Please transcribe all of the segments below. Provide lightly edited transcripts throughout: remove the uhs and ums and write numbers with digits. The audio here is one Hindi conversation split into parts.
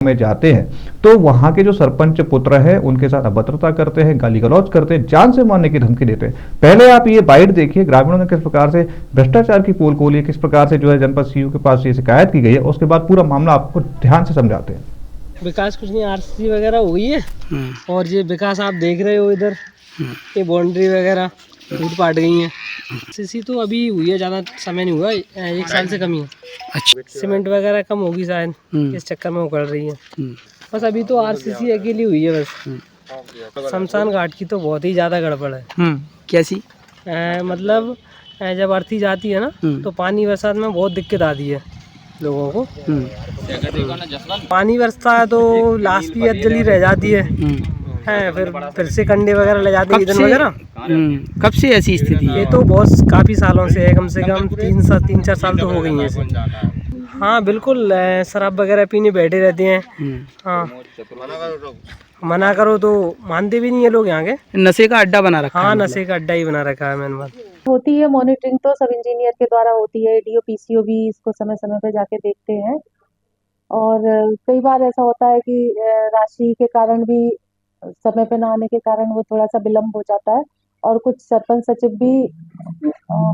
में जाते हैं तो वहां के जो सरपंच पुत्र है उनके साथ अभद्रता करते हैं, गाली गलौज करते हैं, जान से मारने की धमकी देते हैं। पहले आप ये बाइट देखिए, ग्रामीणों ने किस प्रकार से भ्रष्टाचार की पोल खोली है, किस प्रकार से जो है जनपद सीयू के पास ये शिकायत की गई है, उसके बाद पूरा मामला आपको ध्यान से समझाते हैं। विकास कुछ नहीं, आरसीसी वगैरह हुई है और ये विकास आप देख रहे हो इधर, ये बाउंड्री वगैरह टूट पाट गई है। आरसीसी तो अभी हुई है, ज़्यादा समय नहीं हुआ, 1 साल से कम ही है। अच्छा, सीमेंट वगैरह कम होगी शायद, इस चक्कर में उखड़ रही है। बस अभी तो आरसीसी अकेली हुई है बस। शमशान घाट की तो बहुत ही ज़्यादा गड़बड़ है। कैसी? मतलब जब अर्थी जाती है ना तो पानी बरसात में बहुत दिक्कत आती है लोगों को। पानी बरसता है तो लाश भी जल्दी रह जाती है, फिर से कंडे वगैरह ले जाते हैं ईंधन वगैरह। कब से ऐसी स्थिति है? ये तो बहुत काफ़ी सालों से है, कम से कम 3-4 साल तो हो गई है इसे। हाँ बिल्कुल, शराब वगैरह पीने बैठे रहते हैं। हाँ, मना करो तो मानते भी नहीं है लोग यहाँ के। नशे का अड्डा बना रखा है। हाँ, मतलब नशे का अड्डा ही बना रखा है मैंने बात। होती है मॉनिटरिंग तो सब इंजीनियर के द्वारा होती है, डीओ पीसीओ भी इसको समय समय पे जाके देखते हैं। और कई बार ऐसा होता है कि राशि के कारण भी, समय पे ना आने के कारण वो थोड़ा सा विलम्ब हो जाता है, और कुछ सरपंच सचिव भी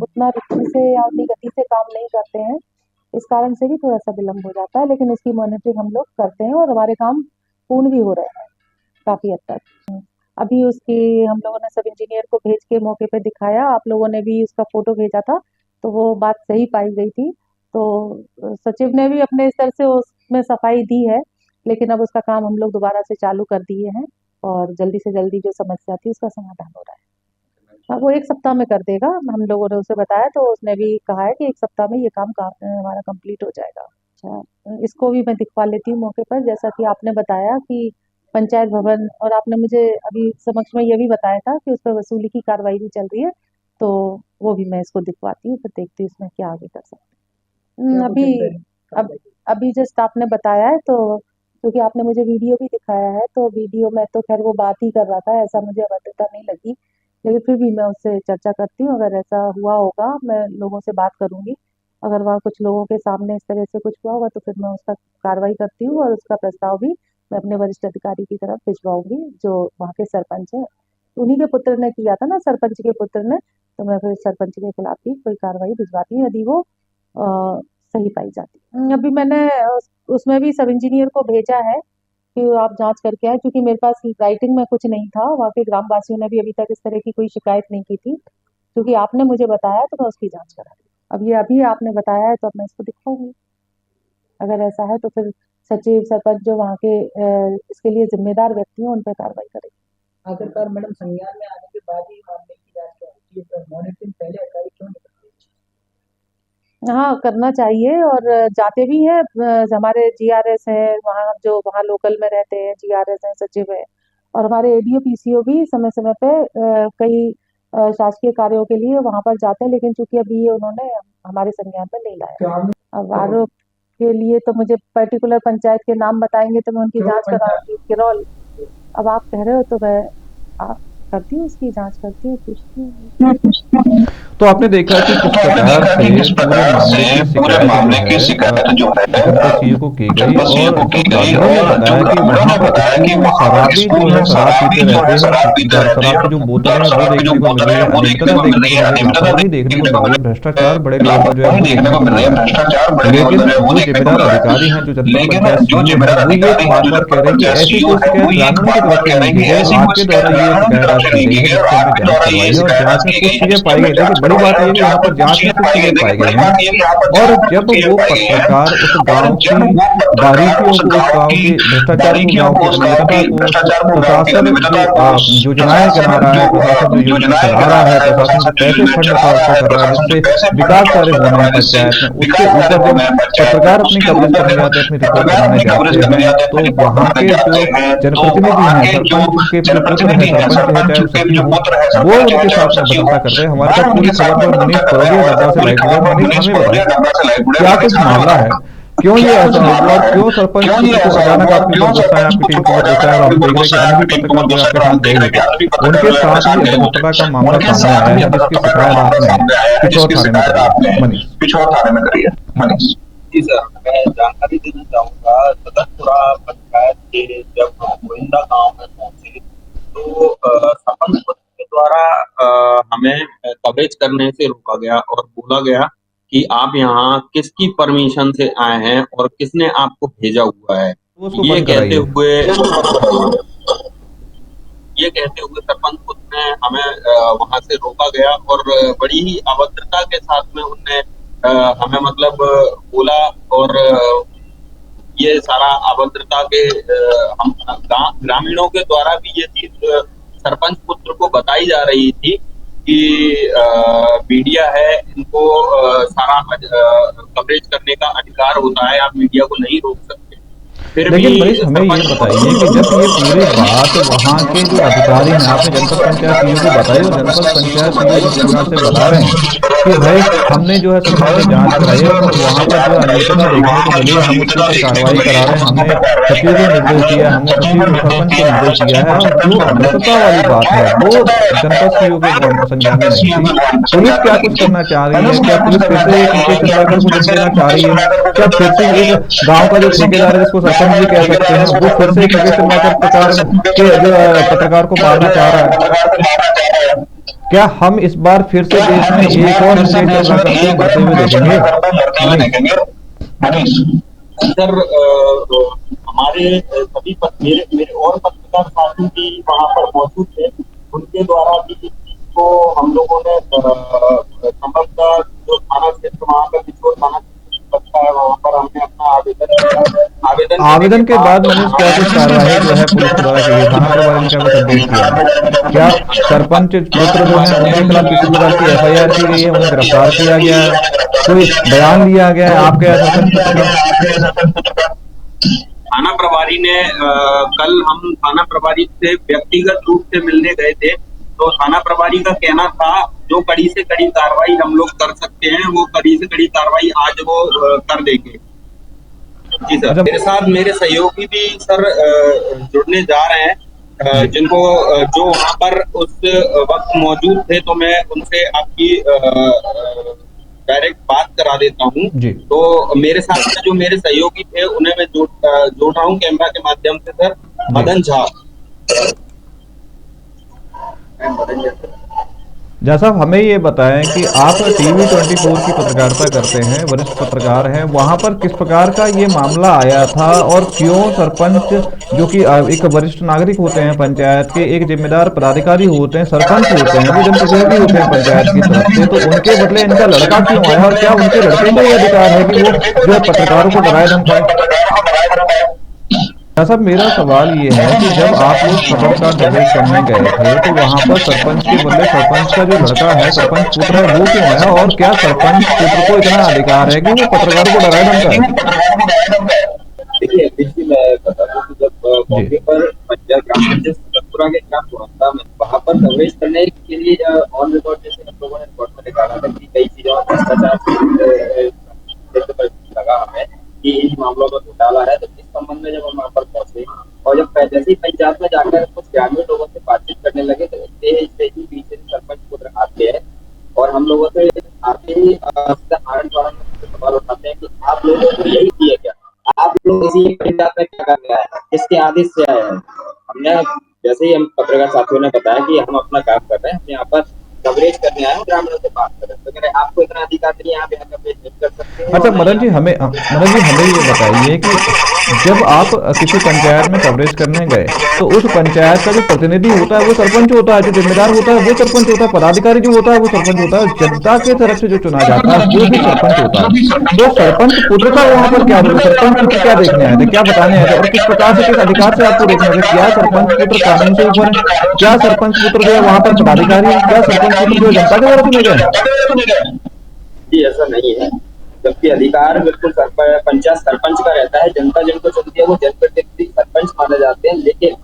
उतना रुचि से या उतनी गति से काम नहीं करते हैं, इस कारण से भी थोड़ा सा विलम्ब हो जाता है। लेकिन इसकी मॉनिटरिंग हम लोग करते हैं और हमारे काम पूर्ण भी हो रहे हैं काफी हद तक। अभी उसकी हम लोगों ने सब इंजीनियर को भेज के मौके पे दिखाया, आप लोगों ने भी उसका फोटो भेजा था, तो वो बात सही पाई गई थी। तो सचिव ने भी अपने स्तर से उसमें सफाई दी है, लेकिन अब उसका काम हम लोग दोबारा से चालू कर दिए हैं और जल्दी से जल्दी जो समस्या थी उसका समाधान हो रहा है। अब वो 1 सप्ताह में कर देगा, हम लोगों ने उसे बताया तो उसने भी कहा है कि 1 सप्ताह में ये काम हमारा कंप्लीट हो जाएगा। अच्छा, इसको भी मैं दिखवा लेती हूँ मौके पर, जैसा कि आपने बताया कि पंचायत भवन, और आपने मुझे अभी समक्ष में ये भी बताया था कि उस पर वसूली की कार्रवाई भी चल रही है, तो वो भी मैं इसको दिखवाती हूँ, फिर देखती हूँ इसमें क्या आगे कर सकते हैं। अभी जस्ट आपने बताया है, तो क्योंकि आपने मुझे वीडियो भी दिखाया है, तो वीडियो में तो खैर वो बात ही कर रहा था, ऐसा मुझे अभद्रता नहीं लगी, लेकिन फिर भी मैं उससे चर्चा करती हूँ। अगर ऐसा हुआ होगा मैं लोगों से बात करूंगी, अगर वहाँ कुछ लोगों के सामने इस तरह से कुछ हुआ होगा तो फिर मैं उसका कार्रवाई करती हूँ और उसका प्रस्ताव भी मैं अपने वरिष्ठ अधिकारी की तरफ भिजवाऊंगी, जो वहाँ के सरपंच है। उन्हीं के पुत्र ने किया था ना, सरपंच के पुत्र ने, तो मैं फिर सरपंच के खिलाफ भी कोई कार्रवाई भिजवाती हूँ यदि वो सही पाई जाती। अभी मैंने उसमें भी सब इंजीनियर को भेजा है कि आप जांच करके आए, क्योंकि मेरे पास राइटिंग में कुछ नहीं था। वहाँ के ग्रामवासियों ने भी अभी तक इस तरह की कोई शिकायत नहीं की थी, क्योंकि आपने मुझे बताया तो मैं उसकी जांच करा दी। अब ये अभी आपने बताया है तो अब मैं इसको दिखाऊंगी, अगर ऐसा है तो फिर सचिव सरपंच जो वहाँ के इसके लिए जिम्मेदार व्यक्ति हैं उन पर कार्रवाई करेंगे। आखिरकार मैडम, संज्ञान में आने के बाद ही मामले की जांच होती है, मॉनिटरिंग पहले अधिकारी क्यों नहीं करते? हाँ, करना चाहिए और जाते भी हैं। हमारे जीआरएस है वहाँ, जो वहाँ लोकल में रहते हैं, जीआरएस है, सचिव है, और हमारे एडीओ पीसीओ भी समय समय पे कई शासकीय कार्यों के लिए वहाँ पर जाते हैं, लेकिन चूंकि अभी ये उन्होंने हमारे संज्ञान में नहीं लाया। अब आरोप के लिए तो मुझे पर्टिकुलर पंचायत के नाम बताएंगे तो मैं उनकी जांच कराऊंगी। किरौल, अब आप कह रहे हो तो मैं करती हूँ, उसकी जांच करती हूँ, पूछती हूँ। तो आपने देखा कि किस प्रकार से पूरे मामले की शिकायत जो है जनपद सीयू को की गई, और जो ग्रामीणों ने बताया कि वहां पर स्कूल में शराबी जो है शराब पीते रहते हैं, शराब की जो बोतलें हैं वो देखने को मिल रही है, अनियमितता देखने को मिल रही है, लापरवाही देखने को मिल रही है, भ्रष्टाचार बड़े लेवल पर जो है वो देखने को मिल रहा है। लेकिन जो जिम्मेदार अधिकारी हैं, जो जनपद पंचायत सीयू है, वो ये बार बार कह रहे हैं कि ऐसी कोई शिकायत ग्रामीणों की तरफ से नहीं की गई, आपके द्वारा ये शिकायत आज की गई है, जिससे हमने जांच करवाई है और जांच में कुछ चीजें पाई गई। देखिए बड़ी बात यह है कि यहाँ पर जांच में कुछ चीजें पाई गई हैं, और जब वो पत्रकार उस गांव की बारीकियों को, उस गांव की भ्रष्टाचार को, गांव की अनियमितता को, प्रशासन जो योजनाएं चला रहा है, प्रशासन जो योजना चला रहा है, प्रशासन जो पैसे फंड ट्रांसफर कर रहा है जिससे विकास कार्य होने हैं पंचायत में, उसके ऊपर जब पत्रकार अपनी कवरेज करने जाते हैं, अपनी रिपोर्ट बनाने जाते हैं, तो वहाँ के जो जनप्रतिनिधि हैं, सरपंच के जो पुत्र है, सरपंच है, चाहे वो सचिव हो, वो उनके साथ में अभद्रता करते हैं। हमारे साथ पूरी खबर पर मनीष परोगे डब्बा से लाइव जुड़े। मनीष, हमें बताएं क्या कुछ मामला है, क्यों ये ऐसा हुआ और क्यों सरपंच को अचानक आपके ऊपर गुस्सा है, आपकी टीम को गुस्सा है, और आप देख रहे हैं कि अन्य भी पत्रकार जो आपके साथ गए थे उनके साथ भी अभद्रता का मामला सामने आया है, जिसकी शिकायत आपने पिछोर थाने में करी है। मनीष, पिछोर थाने में करी है। मनीष, जी सर, मैं जानकारी देना चाहूँगा। सदरपुरा पंचायत के जब गोविंदा गाँव में पहुँचे तो सरपंच पद के द्वारा हमें कवरेज करने से रोका गया और बोला गया कि आप यहाँ किसकी परमिशन से आए हैं और किसने आपको भेजा हुआ है। उसको ये बंद कहते कराइए। हुए सरपंच खुद ने हमें वहां से रोका गया और बड़ी ही अभद्रता के साथ में उनने हमें मतलब बोला और ये सारा अभद्रता के हम ग्रामीणों के द्वारा भी ये चीज सरपंच पुत्र को बताई जा रही थी कि मीडिया है, इनको सारा कवरेज करने का अधिकार होता है, आप मीडिया को नहीं रोक सकते। फिर लेकिन भी मनीष हमें ये बताइए कि जब ये पूरी बात वहाँ के जो अधिकारी हैं, आपने जनपद पंचायत सीईओ को बताई और जनपद पंचायत सीईओ जिस प्रकार से बता रहे हैं कि भाई हमने जो है सरपंच से जांच कराई है और वहाँ पर जो अनियमितता देखने को मिली है, हम उसके ऊपर कार्रवाई करा रहे हैं, हमने सचिव को निर्देश दिया, हमने सचिव सरपंच को निर्देश दिया है और जो अमृतता वाली बात है वो जनपद सीईओ के संज्ञान में नहीं थी। पुलिस क्या कुछ करना चाह रही है? क्या पुलिस फिर से एक मुकेश चंद्राकर को दंड देना चाह रही है? क्या फिर से एक गांव का जो ठेकेदार है जिसको सरपंच भी कह सकते हैं वो फिर से एक मुकेश चंद्राकर प्रकार के जो पत्रकार को मारना चाह रहा है? क्या हम इस बार फिर से देश में एक और मुकेश चंद्राकर को बढ़ते हुए देखेंगे? सर हमारे सभी मेरे मेरे और पत्रकार साथी भी वहां पर मौजूद थे, उनके द्वारा भी इस चीज को हम लोगों ने संबंधित जो थाना क्षेत्र वहां पर बिछोर थाना लगता है वहां पर हमने अपना आवेदन के बाद मनीष क्या कुछ कार्रवाई जो है पुलिस के द्वारा की गई? थाना प्रभारी ने क्या कुछ अपडेट किया है? क्या सरपंच पुत्र जो है उनके खिलाफ किसी प्रकार की एफआईआर की गई है, उन्हें गिरफ्तार किया गया है, कोई बयान लिया गया है आपके सरपंच पुत्र का? थाना प्रभारी ने कल हम थाना प्रभारी से व्यक्तिगत रूप से मिलने गए थे, तो थाना प्रभारी का कहना था जो कड़ी से कड़ी कार्रवाई हम लोग कर सकते हैं वो कड़ी से कड़ी कार्रवाई आज वो कर देंगे। जी सर, मेरे साथ मेरे सहयोगी भी सर जुड़ने जा रहे हैं, जिनको जो वहाँ पर उस वक्त मौजूद थे, तो मैं उनसे आपकी डायरेक्ट बात करा देता हूँ। तो मेरे साथ जो मेरे सहयोगी थे उन्हें मैं जोड़ रहा हूँ कैमरा के माध्यम से। सर मदन झा। जैसा साहब हमें ये बताएं कि आप टीवी 24 की पत्रकारिता करते हैं, वरिष्ठ पत्रकार हैं, वहां पर किस प्रकार का ये मामला आया था और क्यों सरपंच जो कि एक वरिष्ठ नागरिक होते हैं पंचायत के, एक जिम्मेदार पदाधिकारी होते हैं, सरपंच होते हैं, वो जनप्रतिनिधि होते हैं पंचायत की तरफ से, तो उनके बदले इनका लड़का क्यों आया और क्या उनके लड़के को ये अधिकार है कि वो जो है पत्रकारों को डराए धमकाए? साहब मेरा सवाल ये है कि जब आप लोग खबर का कवरेज करने गए थे तो वहां पर सरपंच के बदले सरपंच का जो लड़का है, सरपंच पुत्र है, वो क्यों आया और क्या सरपंच पुत्र को इतना अधिकार है कि वो पत्रकारों को डराए धमकाए? देखिए बिल्कुल मैं बता दूं कि जब मौके पर पंचायत ग्राम पंचायत सतपुरा के ग्राम चौहत्ता में वहां पर कवरेज करने के लिए ऑन रिकॉर्ड जैसे हम लोगों ने रिकॉर्ड में निकाला था कि कई चीजों में भ्रष्टाचार लगा हमें कि इन मामलों में घोटाला है, तो इस संबंध में जब हम वहाँ पर पहुंचे और जब जैसे ही पंचायत में जाकर कुछ ग्रामीण लोगों से बातचीत करने लगे तो स्टेज पीछे सरपंच पुत्र आते हैं और हम लोगों से आते ही आनंद सवाल उठाते हैं कि आप लोगों को यही किया क्या, आप लोग इसी पंचायत में क्या करने आए हैं, किसके आदेश से आए हैं। हमने जैसे ही हम पत्रकार साथियों ने बताया कि हम अपना काम कर रहे हैं, हम यहाँ पर कवरेज करने आए हैं, ग्रामीणों से बात कर रहे हैं, तो कह रहे आपको इतना अधिकार नहीं है, आप यहाँ कवरेज नहीं कर सकते हैं। अच्छा मदन जी हमें ये बताइए कि जब आप किसी पंचायत में कवरेज करने गए तो उस पंचायत का जो प्रतिनिधि होता है वो सरपंच होता है, जो जिम्मेदार होता है वो सरपंच होता है, पदाधिकारी जो होता है वो सरपंच होता है, जनता के तरफ से जो चुना जाता है वो भी सरपंच होता है। तो सरपंच पुत्र का वहां पर क्या रोल? सरपंच पुत्र क्या देखने आए थे, क्या बताने आए थे और किस प्रकार से, किस अधिकार से आपको देखने थे? क्या सरपंच पुत्र कानून से ऊपर है? क्या सरपंच पुत्र जो है वहां पर पदाधिकारी है? क्या सरपंच पुत्र जो जनता के द्वारा चुने गए? जी ऐसा नहीं है, जबकि अधिकार बिल्कुल पंचायत सरपंच का रहता है, जनता जिनको चुनती है वो जनप्रतिनिधि सरपंच माने जाते हैं, लेकिन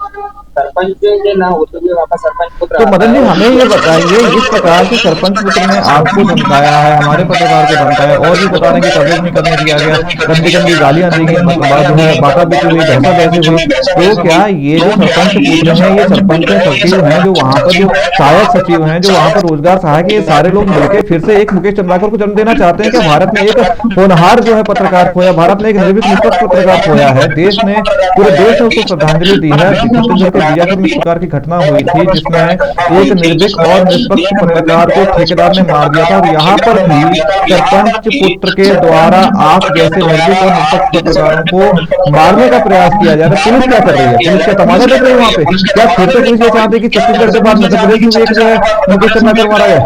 सरपंच के ना होते हुए वहाँ पर सरपंच पुत्र तो आता मदन जी है। हमें ये बताइए, इस प्रकार से सरपंच पुत्र ने आपको धमकाया है, हमारे पत्रकार को धमकाया, और भी बता रहे हैं कि कवरेज नहीं करने दिया गया, गंदी गंदी गालियां दी गई, जो है बाता बीती हुई, बहसा बहसी हुई, तो क्या ये जो सरपंच पुत्र हैं, ये सरपंच सचिव हैं, जो वहां पर जो सहायक सचिव हैं, जो वहां पर रोजगार सहायक, ये सारे लोग मिलकर फिर से एक मुकेश चंद्राकर को जन्म देना चाहते हैं? क्या भारत ने एक होनहार जो है पत्रकार खोया, भारत ने एक निर्भीक निष्पक्ष पत्रकार खोया है, देश ने, पूरे देश ने उसको श्रद्धांजलि दी है। छत्तीसगढ़ के बीजापुर में इस प्रकार की घटना हुई थी जिसमें एक निर्भीक और निष्पक्ष पत्रकार को ठेकेदार ने मार दिया था, और यहाँ पर भी सरपंच पुत्र के द्वारा आप जैसे निर्भीक और निष्पक्ष पत्रकारों को मारने का प्रयास किया जा रहा है। पुलिस क्या कर रही है? पुलिस क्या तमाशा देख रही है वहां पे? क्या फिर से पुलिस ये चाहती है कि छत्तीसगढ़ के बाद मध्य प्रदेश में एक जो है मुकेश चंद्राकर मारा गया?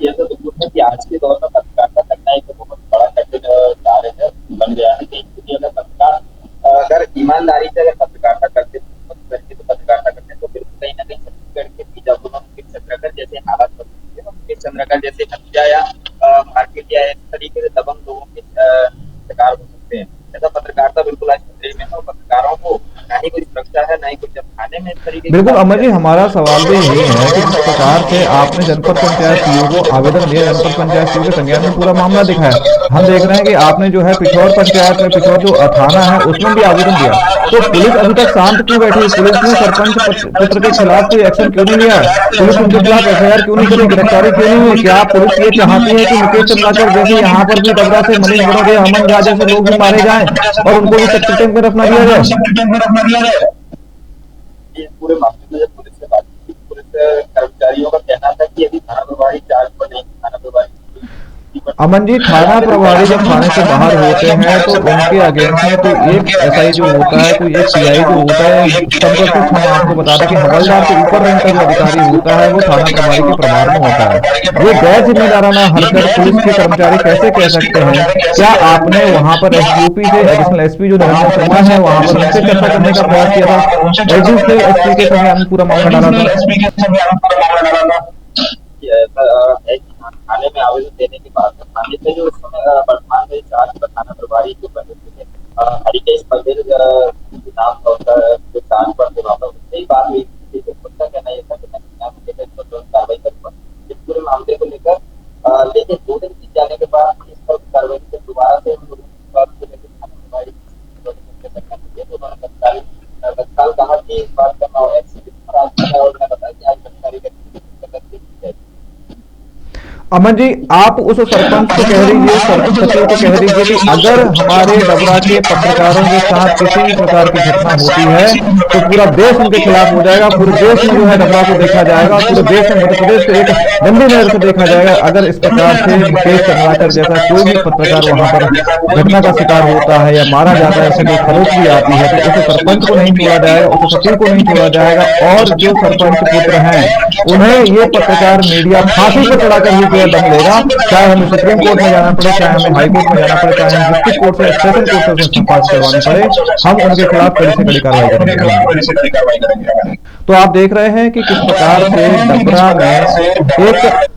ये तो बिल्कुल है कि आज के दौर में पत्रकारिता करना एक बहुत बड़ा कठिन कार्य है, बन गया है। क्योंकि अगर पत्रकार अगर ईमानदारी से अगर पत्रकारिता करते तो पत्रकारिता करते तो बिल्कुल कहीं ना कहीं छत्तीसगढ़ के बीजापुर में मुकेश चंद्राकर जैसे हालात बन सकते हैं। मुकेश चंद्राकर जैसे हत्या या मारपीट या इस तरीके से दबंग लोगों के शिकार हो सकते हैं। ऐसा पत्रकारिता बिल्कुल आज खतरे में है, और पत्रकारों को ना ही कोई सुरक्षा है, ना ही कुछ थाने में इस तरीके। बिल्कुल अमर जी, हमारा सवाल भी यही है कि जिस प्रकार से आपने जनपद पंचायत सीईओ को आवेदन दिया, जनपद पंचायत सीईओ के संज्ञान में पूरा मामला दिखा है, हम देख रहे हैं कि आपने जो है पिछौर पंचायत में, पिछौर जो थाना है उसमें भी आवेदन दिया, तो पुलिस अभी तक शांत क्यों बैठी? पुलिस ने सरपंच पुत्र के खिलाफ कोई एक्शन क्यों नहीं लिया? पुलिस उनके खिलाफ एफआईआर क्यों नहीं करी? गिरफ्तारी क्यों नहीं हुई? क्या पुलिस ये चाहती है कि मुकेश चंद्राकर जैसे यहाँ पर भी डबरा से मनीष बड़ोदे, अमन झा जैसे लोग भी मारे जाएं और उनको भी सेक्टर टेक में रखना दिया जाए? इस पूरे मामले में जब पुलिस से बात की, पुलिस कर्मचारियों का कहना था कि यदि थाना प्रभारी चार्ज पर नहीं, थाना प्रभारी अमन जी, थाना प्रभारी जब थाने से बाहर होते हैं तो उनके अगेंस्ट में कोई एक एसआई जो होता है, कोई एक पीआई जो होता है, संपर्क हम आपको बता दें कि हवलदार के ऊपर रैंक का जो अधिकारी होता है वो थाना प्रभारी के प्रभार में होता है। ये गैर जिम्मेदाराना हरकत पुलिस के कर्मचारी कैसे कह सकते हैं? क्या आपने वहां पर एसडीओपी से, एडिशनल एसपी जो निरंजन शर्मा है, वहां पर उनसे चर्चा करने का प्रयास किया था? एसडी से एसपी के संज्ञान में पूरा मामला डाला था? थाने में आवेदन देने के बाद थाने से जो उस समय वर्तमान में चार्ज पर थाना प्रभारी जो बने थे हरिकेश पटेल नाम का उनका जो चार्ज पर थे, वहाँ पर उससे ही बात हुई थी। उनका कहना यह था कि मैं कार्रवाई करूंगा इस पूरे मामले को लेकर। लेकिन 2 दिन बीत जाने के बाद इस पर कार्रवाई से दोबारा से थाना प्रभारी उन्होंने तत्काल कहा कि इस बात का और बताया कि आज गिरफ्तारी करके अमन जी, आप उस सरपंच को कह दीजिए, सरपंच सचिव को कह दीजिए कि अगर हमारे डबरा के पत्रकारों के साथ किसी भी प्रकार की घटना होती है तो पूरा देश उनके खिलाफ हो जाएगा, पूरे देश में जो है डबरा को देखा जाएगा, पूरे देश में मध्य प्रदेश को एक गंदी नजर से देखा जाएगा अगर इस प्रकार से मुकेश चंद्राकर जैसा कोई भी पत्रकार वहां पर घटना का शिकार होता है या मारा जाता है, ऐसे कोई खरोच भी आती है, तो उस सरपंच को नहीं छोड़ा जाएगा, उस सचिव को नहीं छोड़ा जाएगा, और जो सरपंच पुत्र हैं उन्हें ये पत्रकार मीडिया फांसी पर चढ़ाकर ही दम लेगा, चाहे हमें सुप्रीम कोर्ट में जाना पड़े, चाहे हमें हाई कोर्ट में जाना पड़े, चाहे हमें डिस्ट्रिक्ट कोर्ट से, सेशन कोर्ट से संपादित करवानी पड़े, हम उनके खिलाफ कड़ी से कड़ी कार्रवाई करेंगे। तो आप देख रहे हैं कि किस प्रकार से डबरा में एक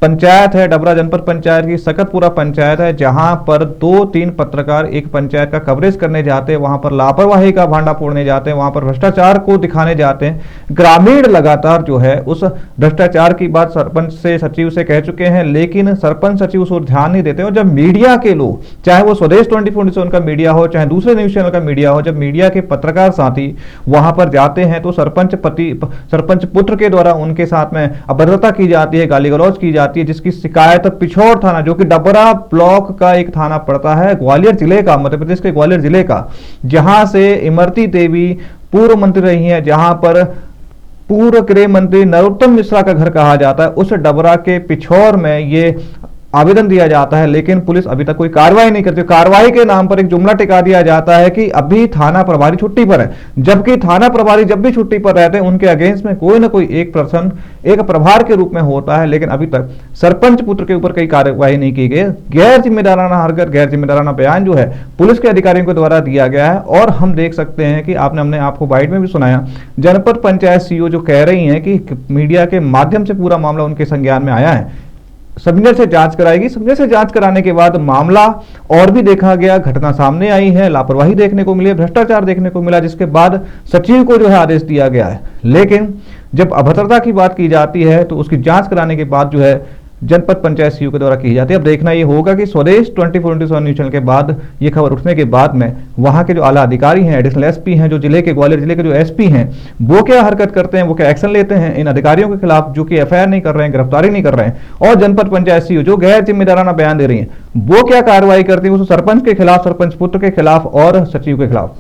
पंचायत है, डबरा जनपद पंचायत की सकतपुरा पंचायत है, जहां पर 2-3 पत्रकार एक पंचायत का कवरेज करने जाते हैं, वहां पर लापरवाही का भांडा फोड़ने जाते हैं, वहां पर भ्रष्टाचार को दिखाने जाते हैं। ग्रामीण लगातार जो है उस भ्रष्टाचार की बात सरपंच से, सचिव से कह चुके हैं, लेकिन सरपंच सचिव उस ओर ध्यान नहीं देते। और जब मीडिया के लोग, चाहे वो स्वदेश 24 का मीडिया हो, चाहे दूसरे न्यूज चैनल का मीडिया हो, जब मीडिया के पत्रकार साथी वहां पर जाते हैं तो सरपंच पुत्र के द्वारा उनके साथ में अभद्रता की जाती है, गाली गलौज की जाती है, जिसकी शिकायत पिछौर थाना, जो कि डबरा ब्लॉक का एक थाना पड़ता है, ग्वालियर जिले का, मध्य प्रदेश के ग्वालियर जिले का, जहां से इमरती देवी पूर्व मंत्री रही हैं, जहां पर पूर्व गृह मंत्री नरोत्तम मिश्रा का घर कहा जाता है, उस डबरा के पिछौर में ये आवेदन दिया जाता है, लेकिन पुलिस अभी तक कोई कार्रवाई नहीं करती। कार्रवाई के नाम पर एक जुमला टिका दिया जाता है कि अभी थाना प्रभारी छुट्टी पर है, जबकि थाना प्रभारी जब भी छुट्टी पर रहते हैं उनके अगेंस्ट में कोई ना कोई एक पर्सन एक प्रभार के रूप में होता है, लेकिन अभी तक सरपंच पुत्र के ऊपर कोई कार्रवाई नहीं की गई। गैर जिम्मेदाराना हरकत, गैर जिम्मेदाराना बयान जो है पुलिस के अधिकारियों के द्वारा दिया गया है। और हम देख सकते हैं कि आपने आपको बाइट में भी सुनाया, जनपद पंचायत सीईओ जो कह रही हैं कि मीडिया के माध्यम से पूरा मामला उनके संज्ञान में आया है। सब इंजीनियर से जांच कराएगी। सब इंजीनियर से जांच कराने के बाद मामला और भी देखा गया, घटना सामने आई है, लापरवाही देखने को मिली, भ्रष्टाचार देखने को मिला, जिसके बाद सचिव को जो है आदेश दिया गया है। लेकिन जब अभद्रता की बात की जाती है तो उसकी जांच कराने के बाद जो है जनपद पंचायत सीईओ के द्वारा की जाती है। अब देखना ये होगा कि स्वदेश 24/7 न्यूज चैनल के बाद ये खबर उठने के बाद में वहां के जो आला अधिकारी हैं, एडिशनल एसपी हैं, जो जिले के ग्वालियर जिले के जो एसपी हैं, वो क्या हरकत करते हैं, वो क्या एक्शन लेते हैं इन अधिकारियों के खिलाफ जो कि एफआईआर नहीं कर रहे हैं, गिरफ्तारी नहीं कर रहे हैं, और जनपद पंचायत सीईओ जो गैर जिम्मेदाराना बयान दे रही है वो क्या कार्रवाई करती है उस सरपंच के खिलाफ, सरपंच पुत्र के खिलाफ और सचिव के खिलाफ।